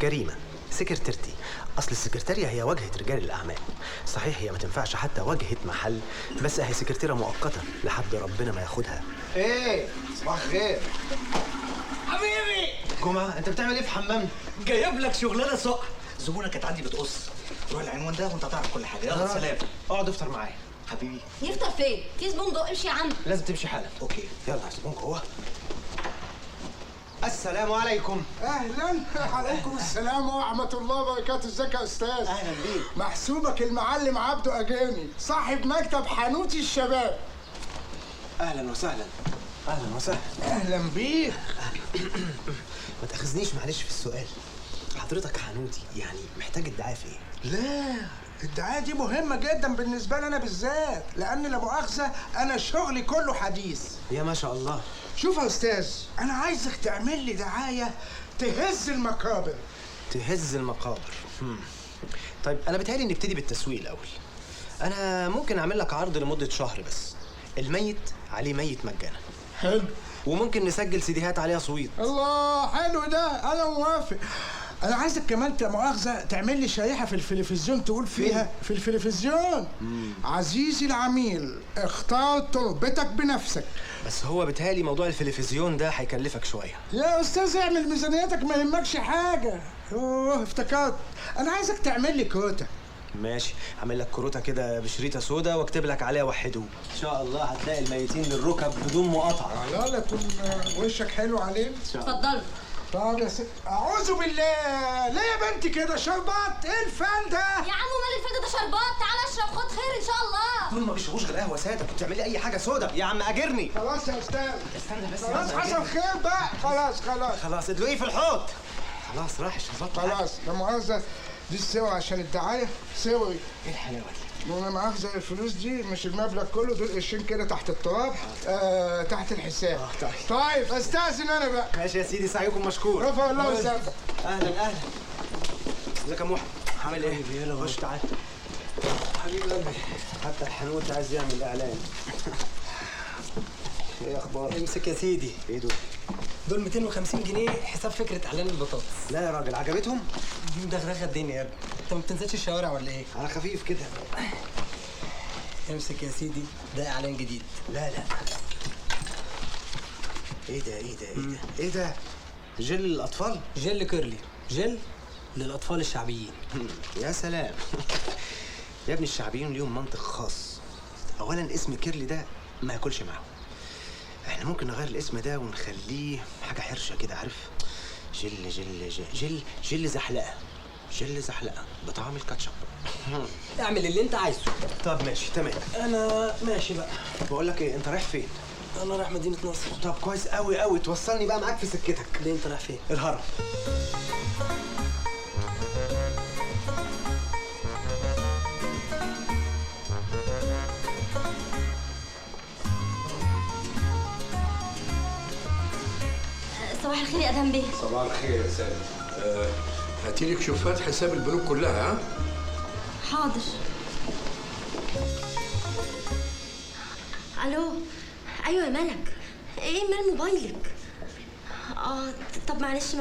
كريمه سكرتيرتي. اصل السكرتاريه هي واجهه رجال الاعمال. صحيح هي ما تنفعش حتى واجهه محل، بس هي سكرتيره مؤقته لحد ربنا ما ياخدها. ايه صباح الخير حبيبي. جمعه، انت بتعمل ايه في حمامنا؟ جايب لك شغلانه سقع. زبونه كانت عندي بتقص. روح العنوان ده وانت هتعرف كل حاجه. يلا سلام. اقعد افطر معايا حبيبي. يفطر فين؟ في زبون جوه، امشي يا عم. لازم تمشي حالا. اوكي يلا يا زبون جوه. السلام عليكم. اهلا. عليكم السلام ورحمه الله وبركاته. ازيك يا استاذ؟ اهلا بيك. محسوبك المعلم عبده اجاني، صاحب مكتب حانوتي الشباب. اهلا وسهلا. اهلا وسهلا. اهلا بيك. ما تاخذنيش معلش في السؤال، حضرتك حانوتي يعني محتاج الدعايه في ايه؟ لا، الدعايه دي مهمه جدا بالنسبه لي انا بالذات، لان لا مؤاخذه انا شغلي كله حديث. يا ما شاء الله. شوف يا استاذ، انا عايزك تعمل لي دعايه تهز المقابر. تهز المقابر. طيب انا بيتهيألي نبتدي بالتسويق الاول. انا ممكن اعمل لك عرض لمده شهر بس، الميت عليه ميت مجانا، حلو. وممكن نسجل سيديهات عليها صويت. الله، حلو ده، انا موافق. انا عايزك كمان لا مؤاخذه تعمل لي شريحه في التلفزيون تقول فيها في التلفزيون: عزيزي العميل، اختار تربتك بنفسك. بس هو بيتهيألي موضوع التلفزيون ده هيكلفك شويه. يا استاذ اعمل ميزانيتك، ما يهمكش حاجه. اوه افتكرت، انا عايزك تعمل لي كوتا. ماشي، هعمل لك كروته كده بشريطه سودا واكتب لك عليها وحدوه. ان شاء الله هتلاقي الميتين للركب بدون مقاطعه. لا يكون وشك حلو علينا. اتفضلوا. طب يا ست، اعوذ بالله، ليه يا بنتي كده شربات؟ ايه الفن ده؟ يا عم مال الفايده، ده شربات. تعال اشرب، خد خير ان شاء الله. دول ما بيشربوش غير قهوه ساده، كنت تعملي اي حاجه سودا يا عم اجرني. خلاص يا استاذ، استنى بس. خلاص حصل خير بقى. خلاص خلاص ادلقيه في الحوض. خلاص راح الشربات. خلاص. لا مؤاخذة، دي السوى عشان الدعاية. سوي. ايه الحلاوه دي؟ لا مؤاخذة، الفلوس دي مش المبلغ كله، دول قرشين كده تحت التراب. تحت الحساب. طيب استأذن انا بقى. ماشي يا سيدي، سعيكم مشكور. رفع الله وسلم. اهلا. ازيك يا محمد؟ عامل ايه؟ يلا خش تعال. حبيب قلبي، حتى الحانوت عايز يعمل اعلان. ايه اخبارك؟ امسك يا سيدي. ايه دول؟ دول 250 جنيه حساب فكره اعلان البطاطس. لا يا راجل، عجبتهم؟ دي مدغدغه الدنيا يا ابني. انت ما بتنزلش الشوارع ولا ايه؟ على خفيف كده. امسك يا سيدي، ده اعلان جديد. لا. ايه ده؟ جل للاطفال؟ جل كيرلي، جل للاطفال الشعبيين. يا سلام. يا ابني الشعبيين ليهم منطق خاص. اولا اسم كيرلي ده ما ياكلش معاهم. احنا ممكن نغير الاسم ده ونخليه حاجه حرشه كده، عارف؟ جل زحلقه. جل زحلقه بطعم الكاتشب. اعمل اللي انت عايزه. طب ماشي تمام. انا ماشي بقى. بقول لك ايه، انت رايح فين؟ انا رايح مدينه نصر. طب كويس قوي، توصلني بقى معاك في سكتك. ليه انت رايح فين؟ الهرم. صباح الخير يا ادهم بيه. صباح الخير يا سالم. هاتي لك شوفات حساب البنوك كلها. ها؟ حاضر. الو. ايوه يا ملك، ايه مال موبايلك؟ طب معلش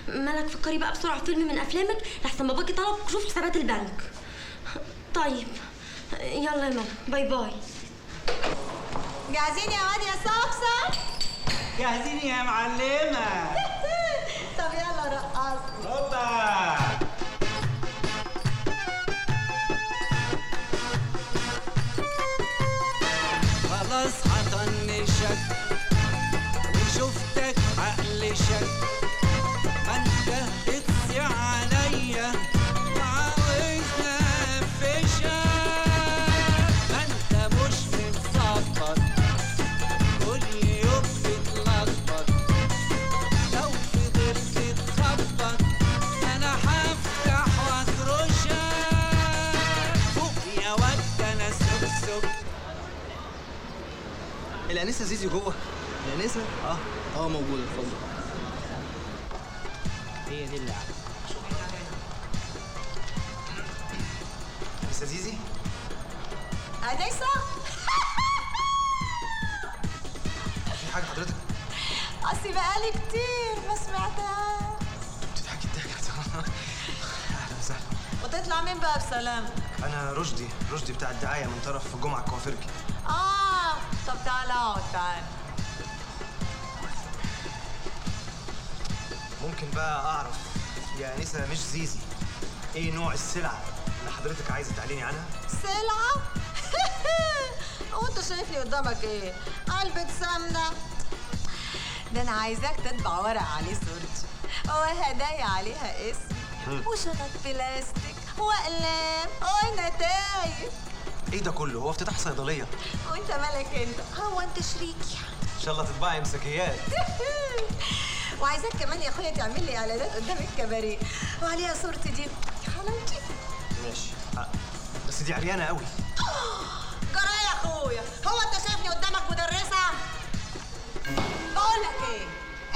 ملك، فكري بقى بسرعه فيلم من افلامك لحسن باباكي طلب شوف حسابات البنك. طيب يلا يا ملك، باي باي. جاهزين يا واد يا صفصف؟ جاهزين يا معلمه. طب يلا رقص. هوبا. خلاص هطنشك وشفتك عقلشك، ما انت بتسي عليا وعاوزني انفشك، ما انت مش متظبط كل يوم بتلخبط، لو فضلت تخبط انا هفتح واكرشك، فوق يا واد انا سبسب. الانسه زيزي جوه؟ الانسه؟ موجوده، اتفضل. هي دي اللعبه. انسه زيزي؟ أنسة؟ في حاجه حضرتك؟ أصلي بقالي كتير ما سمعتهاش. بتضحكي الضحكه. يطلع مين بقى بسلام؟ انا رشدي بتاع الدعايه من طرف جمعه الكوافيرجي. طب تعالى اقعد تعالى. ممكن بقى اعرف يا انسه مش زيزي ايه نوع السلعه اللي حضرتك عايزه تعلني عنها؟ سلعة؟ هو انت شايفني قدامك ايه؟ علبة سمنة؟ ده انا عايزاك تطبع ورق عليه صورتي وهدايا عليها اسمي وشنط بلاستيك واقلام ونتايج. ايه ده كله؟ هو افتتاح صيدليه؟ وانت مالك انت؟ هو انت شريكي؟ ان شاء الله تطبعي مسكيات. وعايزاك كمان يا اخويا تعمل لي اعلانات قدام الكباريه وعليها صورتي دي حبيبتي. ماشي. بس دي عريانه قوي. جرى يا اخويا، هو انت شايفني قدامك مدرسه؟ بقول لك ايه،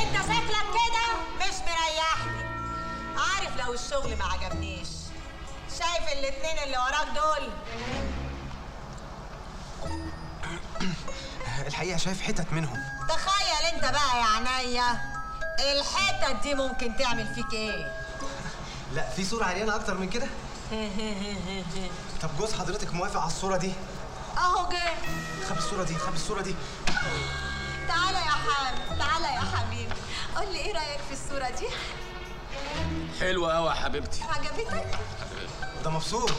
انت شكلك كده مش مريحني. عارف لو الشغل ما عجبنيش، شايف الاتنين اللي وراك دول؟ الحقيقه شايف حتت منهم. تخيل انت بقى يا عينيا الحتت دي ممكن تعمل فيك ايه؟ لا في صوره عريانه اكتر من كده. طب جوز حضرتك موافق على الصوره دي؟ اهو جه. خبي الصوره دي. تعالى يا حبيبي، تعالى يا حبيبي، قول لي ايه رايك في الصوره دي؟ حلوة قوي يا حبيبتي. عجبتك؟ ده مبسوط.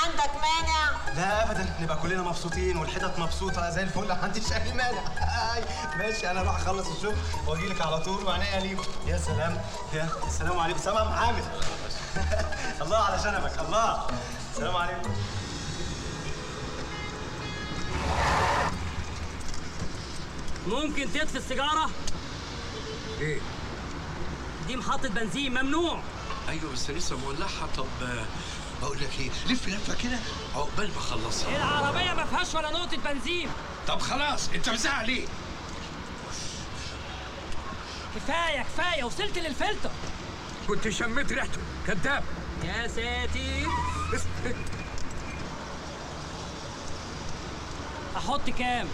عندك مانع؟ لا ابدا، نبقى كلنا مبسوطين والحتت مبسوطه زي الفل، ما عنديش اي مانع. ماشي، انا اروح اخلص الشغل واجي لك على طول وعينيا ليكم. يا سلام، يا السلام عليكم. سلام يا محمد. الله على شنبك، الله. السلام عليكم. ممكن تطفي السيجاره؟ ايه؟ دي محطه بنزين، ممنوع. ايوه بس لسه مولعها. طب بقول لك ايه، لف لفه كده عقبال ما اخلصها. العربيه ما فيهاش ولا نقطه بنزين. طب خلاص، انت مزعق ليه؟ كفايه وصلت للفلتر. كنت شميت ريحته، كذاب. يا ساتر. احط كام؟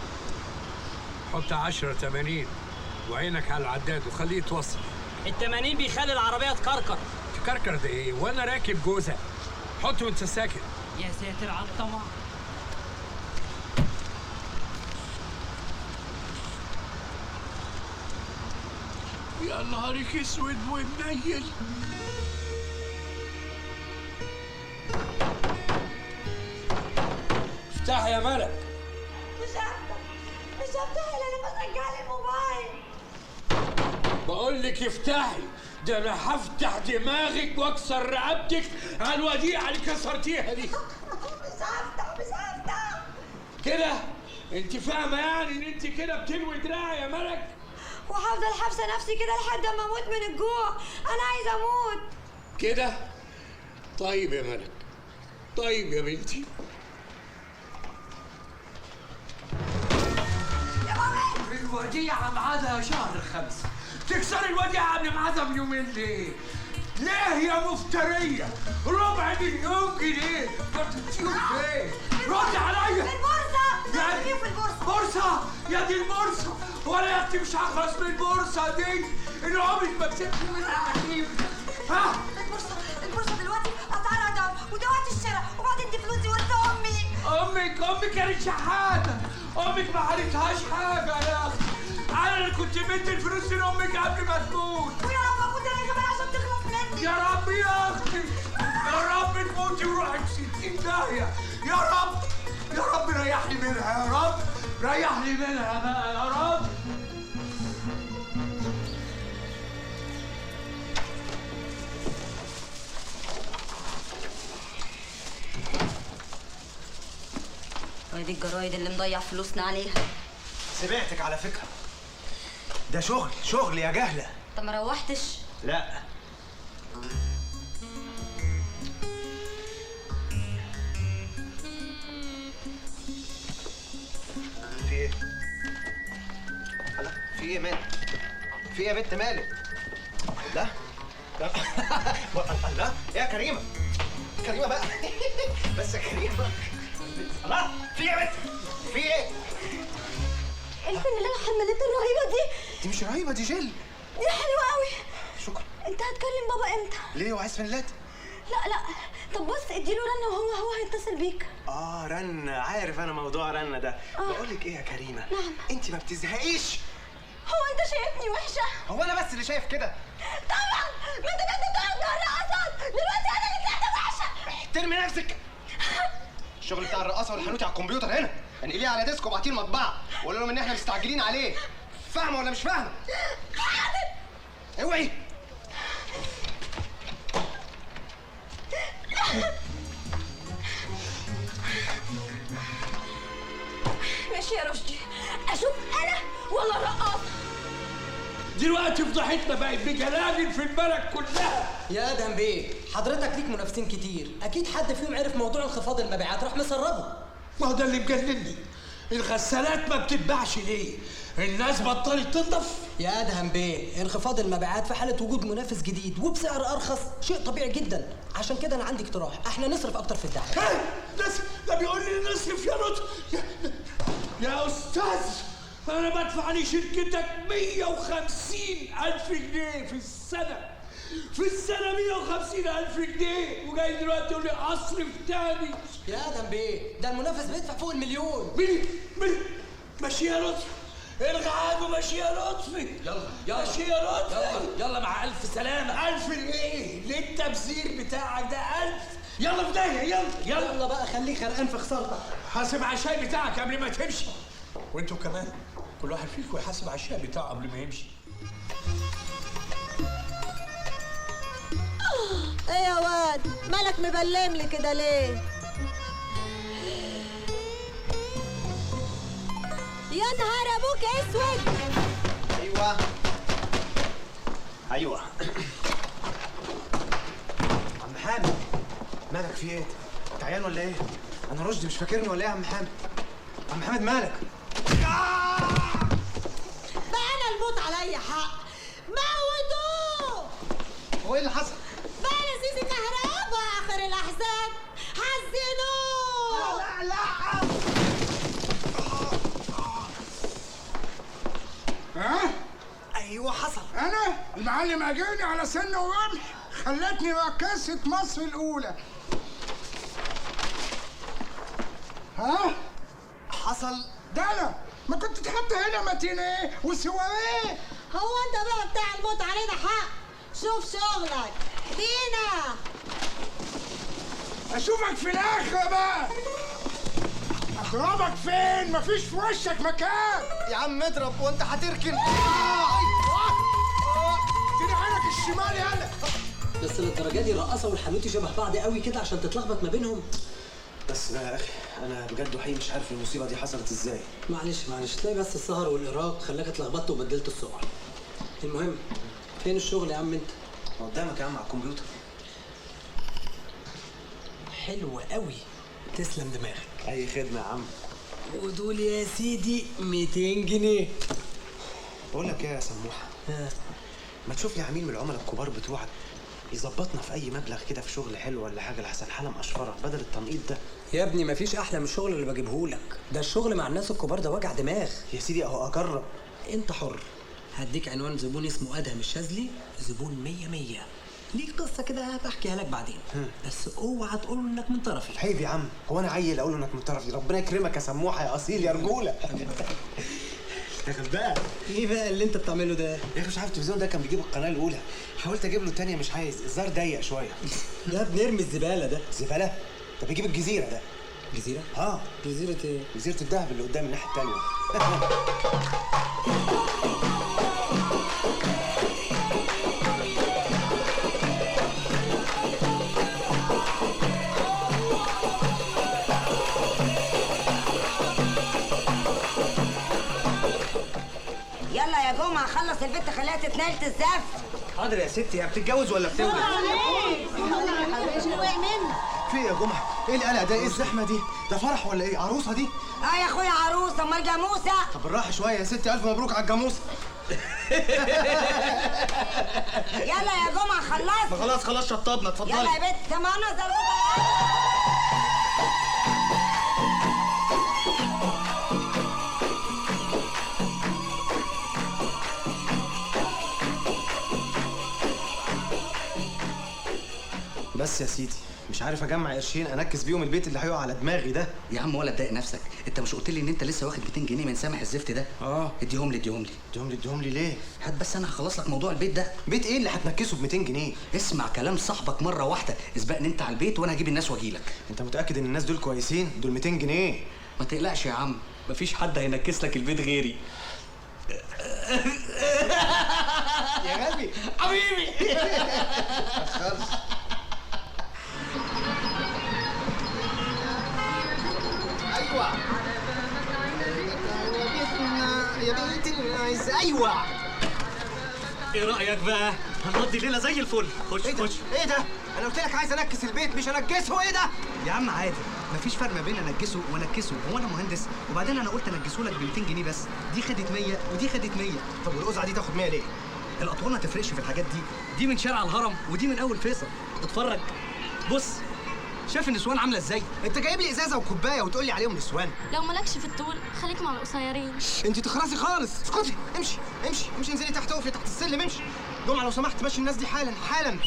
حط 10-80 وعينك على العداد وخليه يتوصل. ال80 بيخلي العربيه تكركر. تكركر ده ايه وانا راكب جوزها؟ حط وانت ساكت. يا ساتر على الطمع. يا نهارك اسود ومنيل. افتح يا ملك. مش هفتح الا لما ترجع لي الموبايل. بقول لك افتحي، ده انا هفتح دماغك واكسر رقبتك على الوديعه اللي كسرتيها دي. مش هفتح كده انت فاهمه يعني ان انت كده بتلوي دراعي يا ملك؟ وهفضل حابسه نفسي كده لحد ما اموت من الجوع. انا عايزه اموت كده. طيب يا ملك، طيب يا بنتي. الوديعة ميعادها شهر 5. تكسري الوديعة قبل ميعادها بيومين ليه؟ ليه يا مفترية؟ ربع مليون جنيه بتديهم فين؟ رد عليا. البورصه. يعني في البورصه. بورصة؟ يا دي البورصة، ولا يا اختي مش هخلص من البورصة دي اللي عمرك ما كسبت منها نصيب. ها؟ البورصه دلوقتي اسعارها ضعف وده وقت الشراء، وبعدين دي فلوسي ورث امي. امك كانت شحاتة، امك ما حالتهاش حاجة يا اختي. انا اللي كنت مدي الفلوس لامك قبل ما تموت. ويا رب اموت انا كمان عشان تخلص مني. يا رب يا اختي، يا رب تموتي وروحي في 60 داهية. يا رب ريحني منها، يا رب ريحني منها بقى يا رب. دي الجرايد اللي مضيع فلوسنا عليها. سمعتك على فكره، ده شغل يا جهله. انت ما روحتش؟ لا. في ايه؟ في ايه مالك؟ في ايه يا بنت مالك؟ لا لا يا كريمه بقى. بس يا كريمه. الله، في ايه يا بنت؟ في ايه؟ الفانيلا الحمالات الرهيبه دي مش رهيبه، دي جل. دي حلوه قوي. شكرا. انت هتكلم بابا امتى؟ ليه هو عايز فانيلات؟ لا طب بص اديله رنه وهو هيتصل بيك. رن، عارف انا موضوع رن ده. بقول لك ايه يا كريمه؟ نعم. انت ما بتزهقيش؟ هو انت شايفني وحشه؟ هو انا بس اللي شايف كده؟ طبعا، ما انت كنت بتقعد الرقصات، دلوقتي انا اللي طلعت وحشه. احترمي نفسك. الشغل بتاع الرقاصه والحانوتي على الكمبيوتر هنا، انقليه على ديسك وابعتيه المطبعه وقول لهم ان احنا مستعجلين عليه. فاهمه ولا مش فاهمه؟ اوعي. ماشي يا رشدي، اشوف انا ولا الرقاصه؟ دلوقتي فضحتنا بقت بجلال في البلد كلها. يا ادهم بيه، حضرتك ليك منافسين كتير، اكيد حد فيهم عرف موضوع انخفاض المبيعات راح مسربه. ما هو ده اللي مجنني، الغسالات ما بتتباعش ليه؟ الناس بطلت تنضف. يا ادهم بيه، انخفاض المبيعات في حاله وجود منافس جديد وبسعر ارخص شيء طبيعي جدا، عشان كده انا عندي اقتراح، احنا نصرف اكتر في الدعايه. ده بيقول لي نصرف يا لطفي. يا استاذ، انا بدفع لشركتك 150,000 جنيه في السنه. في السنه 150,000 جنيه، وجاي دلوقتي تقول لي اصرف تاني. يا ادهم بيه، ده المنافس بيدفع فوق المليون. ماشي يا لطفي، الغى ماشي يا لطفي. يلا ماشي يا لطفي. يلا مع الف سلامه. 1000 ايه؟ ليه التبذير بتاعك ده 1000؟ يلا في داهيه. يلا بقى خليك غرقان في خسارتك. حاسب على الشاي بتاعك قبل ما تمشي، وانتوا كمان كل واحد فيكم يحاسب على الشاي بتاعه قبل ما يمشي. ايه يا واد، مالك مبلم لي كده ليه؟ يا نهار ابوك اسود. ايوه عم حامد، مالك في ايه؟ انت عيان ولا ايه؟ انا رشدي مش فاكرني ولا ايه يا عم حامد؟ عم حامد مالك؟ بقى انا الموت عليا حق، موتوه. هو ايه اللي حصل؟ بقى لذيذ الكهرباء اخر الاحزان، حزنوه. لا ها؟ ايوه حصل. انا المعلم اجاني على سن ورمح، خلتني رقاصة مصر الاولى. ها؟ حصل. ده انا ما كنت تحط هنا ماتينيه وسواريه. هو انت بقى بتاع الموت علينا حق؟ شوف شغلك دينا. اشوفك في الاخره بقى. اضربك فين؟ مفيش في وشك مكان. يا عم اضرب وانت هتركن. اديني عينك الشمال يالا. بس للدرجه دي الرقاصه والحانوتي شبه بعض قوي كده عشان تتلخبط ما بينهم؟ بس بقى يا اخي، انا بجد وحقيقي مش عارف المصيبه دي حصلت ازاي. معلش تلاقي بس السهر والارهاق خلاك اتلخبطت وبدلت الصور. المهم، فين الشغل يا عم انت؟ قدامك يا عم على الكمبيوتر. حلو قوي، تسلم دماغك. اي خدمه يا عم. ودول يا سيدي 200 جنيه. بقول لك ايه يا سموحه، ما تشوف لي عميل من العملاء الكبار بتوعك يظبطنا في اي مبلغ كده في شغل حلو ولا حاجه لحسن حاله مقشفره بدل التنقيط ده. يا ابني مفيش احلى من الشغل اللي بجيبهولك، ده الشغل مع الناس الكبار ده وجع دماغ. يا سيدي اهو اجرب. انت حر. هديك عنوان زبون اسمه ادهم الشاذلي، زبون 100 ليك قصه كده بحكيها لك بعدين. بس اوعى تقول انك من طرفي. عيب يا عم، هو انا عيل اقول انك من طرفي؟ ربنا يكرمك يا سموحه يا اصيل يا رجوله. يا غلبان. ايه بقى اللي انت بتعمله ده؟ يا اخي مش عارف التلفزيون ده كان بيجيب القناه الاولى، حاولت اجيب له الثانيه مش عايز، الزار ضيق شويه. ده بنرمي الزباله ده. زباله؟ ده بيجيب الجزيره ده. جزيره؟ اه جزيره ايه؟ جزيره الدهب اللي قدام الناحيه الثانيه. يلا يا جمعة خلص البت خليها تتنقل تزف. حاضر يا ستي، هي بتتجوز ولا بتولد؟ في ايه يا جمعه؟ ايه القلق ده؟ ايه الزحمه دي؟ ده فرح ولا ايه؟ عروسه دي؟ يا اخويا عروسه، امال جاموسه؟ طب بالراحه شويه يا ستي، الف مبروك على الجاموسه. يلا يا جمعة خلصت. خلاص شطبنا، اتفضلي. يلا يا بت سمعنا زلطة. بس يا سيدي مش عارف اجمع قرشين انكس بيهم البيت اللي هيقع على دماغي ده. يا عم ولا تضايق نفسك، انت مش قلت لي ان انت لسه واخد 200 جنيه من سامح الزفت ده؟ اديهم لي اديهم لي. اديهم لي ليه؟ هات بس انا هخلص لك موضوع البيت ده. بيت ايه اللي هتنكسه ب 200 جنيه؟ اسمع كلام صاحبك مره واحده، اسبقني انت على البيت وانا هجيب الناس واجيلك. انت متاكد ان الناس دول كويسين؟ دول 200 جنيه. ما تقلقش يا عم، مفيش حد هينكس لك البيت غيري. يا غبي حبيبي. ايوه يا بنت الناس. ايوه ايه رايك بقى؟ هنقضي ليله زي الفل. خش ايه ده؟ ايه ده؟ انا قلت لك عايز انكس البيت مش انكسه. ايه ده؟ يا عم عادي، مفيش فرق ما بين انكسه وانكسه. هو انا مهندس؟ وبعدين انا قلت انكسه لك ب 200 جنيه بس. دي خدت 100 ودي خدت 100. طب والقزعه دي تاخد 100 ليه؟ الاطوال ما تفرقش في الحاجات دي. دي من شارع الهرم ودي من اول فيصل. اتفرج بص، شايف النسوان عامله ازاي؟ انت جايب لي ازازه وكوبايه وتقول لي عليهم نسوان؟ لو مالكش في الطول خليك مع القصيرين. انت تخرسي خالص. اسكتي. امشي امشي امشي، انزلي تحت، اقفي تحت السلم. امشي جمعه لو سمحت، مشي الناس دي حالا حالا.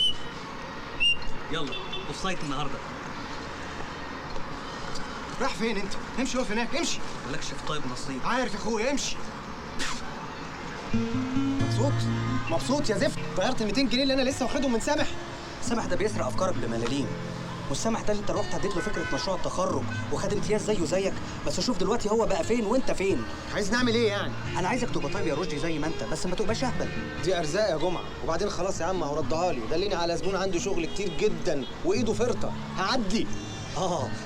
يلا اوف سايت النهارده. رايح فين انت؟ امشي اقف هناك. امشي. مالكش في طيب نصيب. عارف يا اخويا. امشي. مبسوط يا زفت؟ غيرت ال 200 جنيه اللي انا لسه واخدهم من سامح. سامح ده بيسرق افكارك بملاليم. والسامح ده اللي انت رحت اديت له فكره مشروع التخرج وخد امتياز زيه زيك. بس شوف دلوقتي هو بقى فين وانت فين. عايز نعمل ايه يعني؟ انا عايزك تبقى طيب يا رشدي زي ما انت، بس ما تبقاش اهبل. دي ارزاق يا جمعه. وبعدين خلاص يا عم، هو ردها لي. دلني على زبون عنده شغل كتير جدا وايده فرطه. هعدي.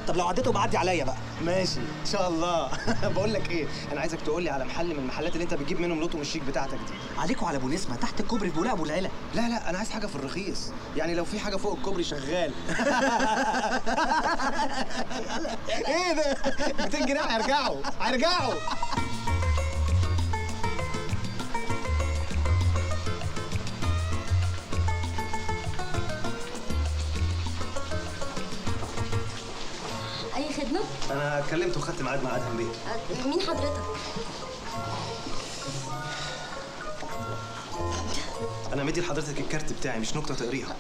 طب لو عديته بعدي عليا بقى. ماشي ان شاء الله. بقول لك ايه، انا عايزك تقول لي على محل من المحلات اللي انت بتجيب منهم لطم الشيك بتاعتك دي. عليكوا على ابو نسمه تحت الكوبري في بولاق ابو العلا. لا لا، انا عايز حاجه في الرخيص، يعني لو في حاجه فوق الكوبري شغال. ايه ده؟ 200 جنيه هيرجعوا. اي خدمه؟ انا كلمته وخدت ميعاد مع ادهم بيه. مين حضرتك؟ انا مدي لحضرتك الكارت بتاعي، مش نكته تقريها.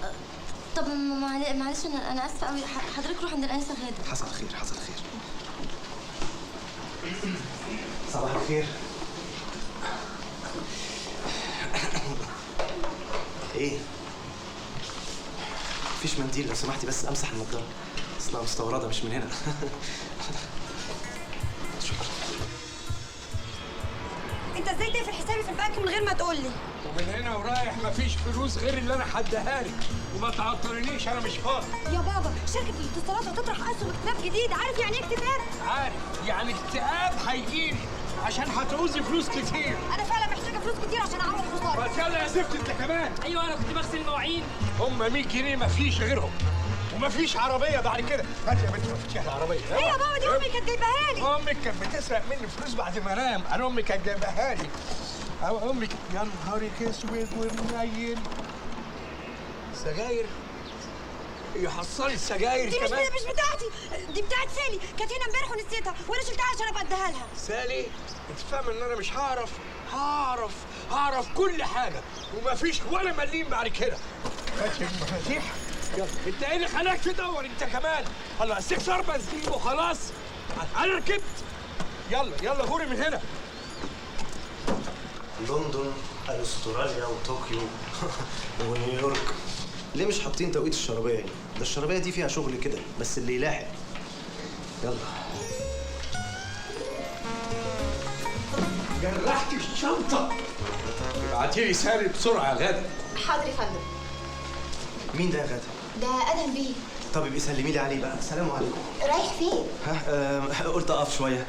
طب معلش انا اسفه قوي. حضرتك روح عند الانسه غاده. حصل خير حصل خير. صباح الخير. ايه؟ مفيش منديل لو سمحتي بس امسح النضاره، اصلها مستورده مش من هنا. شكرا. انت ازاي تقفل حسابي في البنك من غير ما تقول لي؟ ومن هنا ورايح مفيش فلوس غير اللي انا هديها لك، وما تعطلنيش انا مش فاضي. يا بابا شركه الاتصالات هتطرح اسهم اكتتاب جديد، عارف يعني ايه اكتتاب؟ عارف يعني اكتئاب هيجيلي عشان هتعوزي فلوس كتير. انا فعلا محتاجه فلوس كتير عشان اعوض خساره. بس يلا يا زفت انت كمان. ايوه انا كنت بغسل المواعين. هم 100 جنيه مفيش غيرهم، ومفيش عربيه بعد كده. هات يا بنت مفاتيح العربيه. ايه يا بابا، دي امي كانت جايباها لي. امك كانت بتسرق مني فلوس بعد ما انام. انا امي كانت جايباها لي. امك يا نهارك اسود ومنيل. سجاير؟ يحصلي السجاير دي كمان؟ مش بتاعتي، دي بتاعت سالي، كانت هنا امبارح ونسيتها وانا شلتها عشان ابقى اديها لها. سالي انت فاهمه ان انا مش هعرف كل حاجه، ومفيش ولا مليم بعد كده. هات المفاتيح. يلا انت ايه اللي خلاك تدور انت كمان؟ الله استكسار بنزين وخلاص. انا ركبت. يلا غوري من هنا. لندن، استراليا وطوكيو ونيويورك. ليه مش حاطين توقيت الشرابيه؟ ده الشرابيه دي فيها شغل كده، بس اللي يلاحق. يلا. جرحت الشنطه. ابعتي لي سالي بسرعه يا غاده. حاضر يا فندم. مين ده يا غاده؟ ده ادهم بيه. طب يبقى سلمي لي عليه بقى. سلام عليكم. رايح فين؟ قلت اقف شويه.